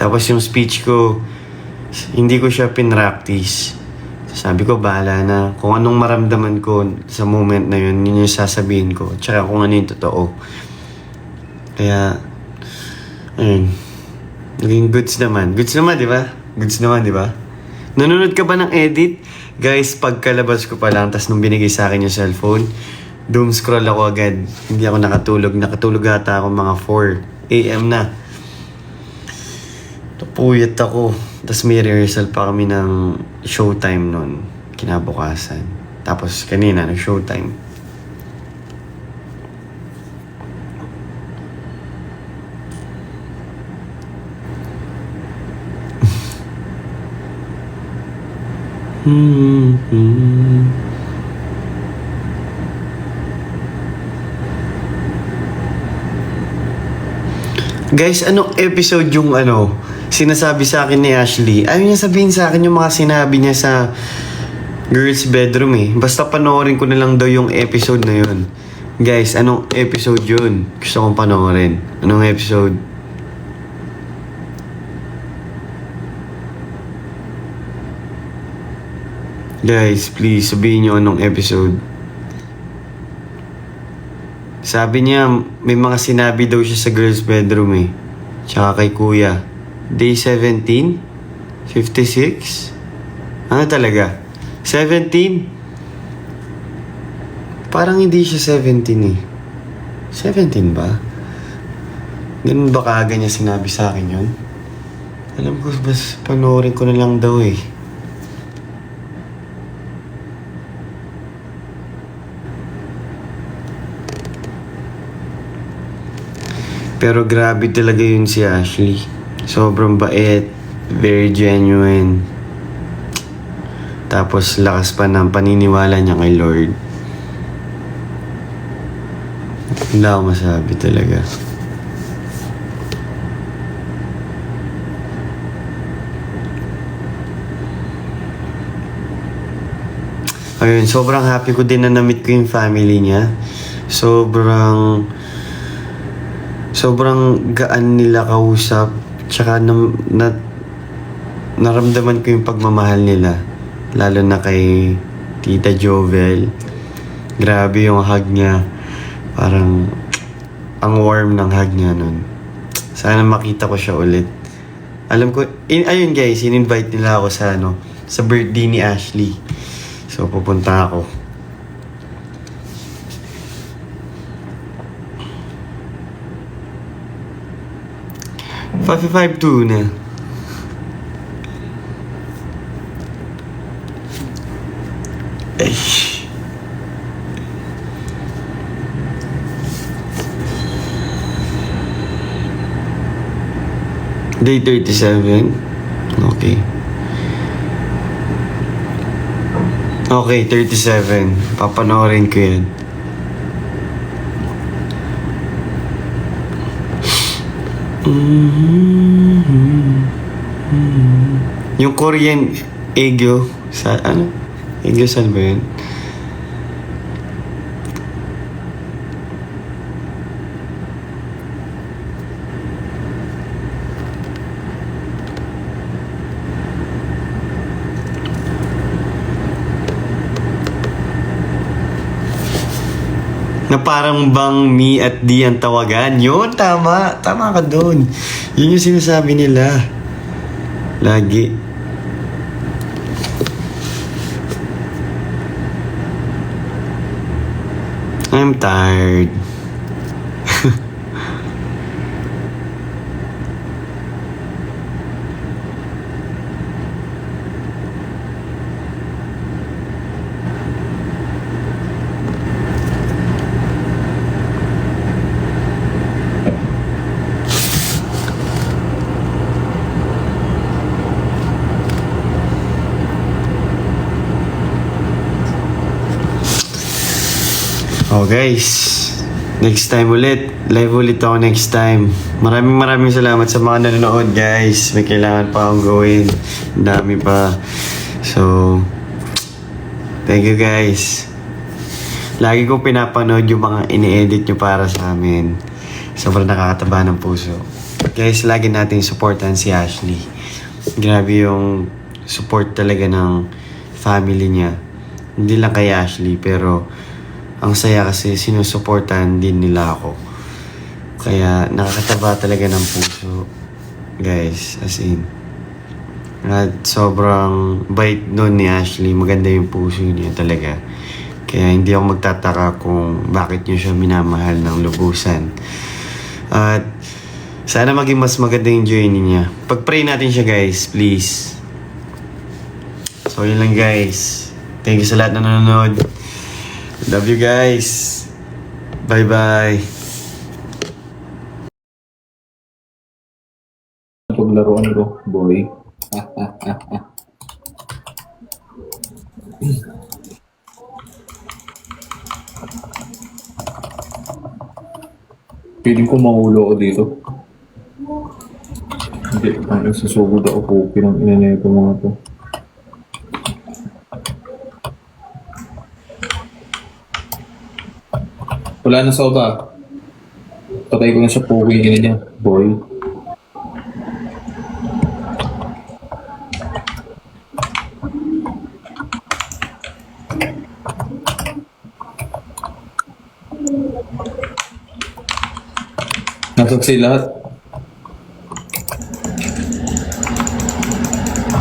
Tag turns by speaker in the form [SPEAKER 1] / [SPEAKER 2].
[SPEAKER 1] Tapos yung speech ko, hindi ko siya pinractice. Sabi ko, bahala na. Kung anong maramdaman ko sa moment na yun, yun yung sasabihin ko. Tsaka kung ano yung totoo. Kaya, ayun. Naging goods naman. Goods naman, di ba? Goods naman, di ba? Nanonood ka ba ng edit? Guys, pagkalabas ko pa lang, tas nung binigay sa akin yung cellphone, doom scroll ako agad. Hindi ako nakatulog. Nakatulog ata ako mga 4 a.m. na. Puyat ako. Tapos may rehearsal pa kami ng showtime nun. Kinabukasan. Tapos kanina, nag-showtime. Guys, anong episode yung sinasabi sa akin ni Ashley? Ayaw niya sabihin sa akin yung mga sinabi niya sa girls bedroom eh. Basta panoorin ko na lang daw yung episode na yun. Guys, anong episode yun? Gusto kong panoorin. Anong episode? Guys, please, sabihin nyo anong episode. Sabi niya, may mga sinabi daw siya sa girls bedroom eh. Tsaka kay kuya. Day 17? 56? Ano talaga? 17? Parang hindi siya 17 eh. 17 ba? Ganun ba kaaga niya sinabi sa akin yun? Alam ko, bas panoorin ko na lang daw eh. Pero grabe talaga yun si Ashley. Sobrang bait. Very genuine. Tapos lakas pa ng paniniwala niya kay Lord. Wala akong masabi talaga. Ayun, sobrang happy ko din na na-meet ko yung family niya. Sobrang gaan nila kausap. Tsaka naramdaman ko yung pagmamahal nila. Lalo na kay Tita Jovel. Grabe yung hug niya. Parang ang warm ng hug niya nun. Sana makita ko siya ulit. Alam ko, ayun guys, in-invite nila ako sa birthday ni Ashley. So pupunta ako. 552 na. Ay. Day 37. Okay. Okay, 37. Papanoorin ko yan. Yung Korean Aegyo sa Aegyo saan ba yun? Na parang bang me at D ang tawagan. Yun, tama. Tama ka doon. Yun yung sinasabi nila. Lagi. I'm tired. Oh guys, next time ulit. Live ulit ako next time. Maraming salamat sa mga nanonood guys. May kailangan pa akong gawin. Ang dami pa. So, thank you guys. Lagi ko pinapanood yung mga ini-edit nyo para sa amin. Sobrang nakakataba ng puso. Guys, lagi nating supportan si Ashley. Grabe yung support talaga ng family niya. Hindi lang kay Ashley, pero ang saya kasi sinusuportahan din nila ako. Kaya nakakataba talaga ng puso. Guys, as in. At sobrang bait doon ni Ashley. Maganda yung puso niya talaga. Kaya hindi ako magtataka kung bakit niyo siya minamahal ng lubusan. At sana maging mas maganda yung journey niya. Pag-pray natin siya guys, please. So yun lang guys. Thank you sa lahat na nanonood. Love you guys. Bye-bye.
[SPEAKER 2] Paglaruan ko, boy. Piling ko mahulo ako dito. Hindi, parang susugod ako po. Pinang inanay ko mga to. Wala na soba. Patay ko na siya po. Ina niya, boy. Nasag sila lahat.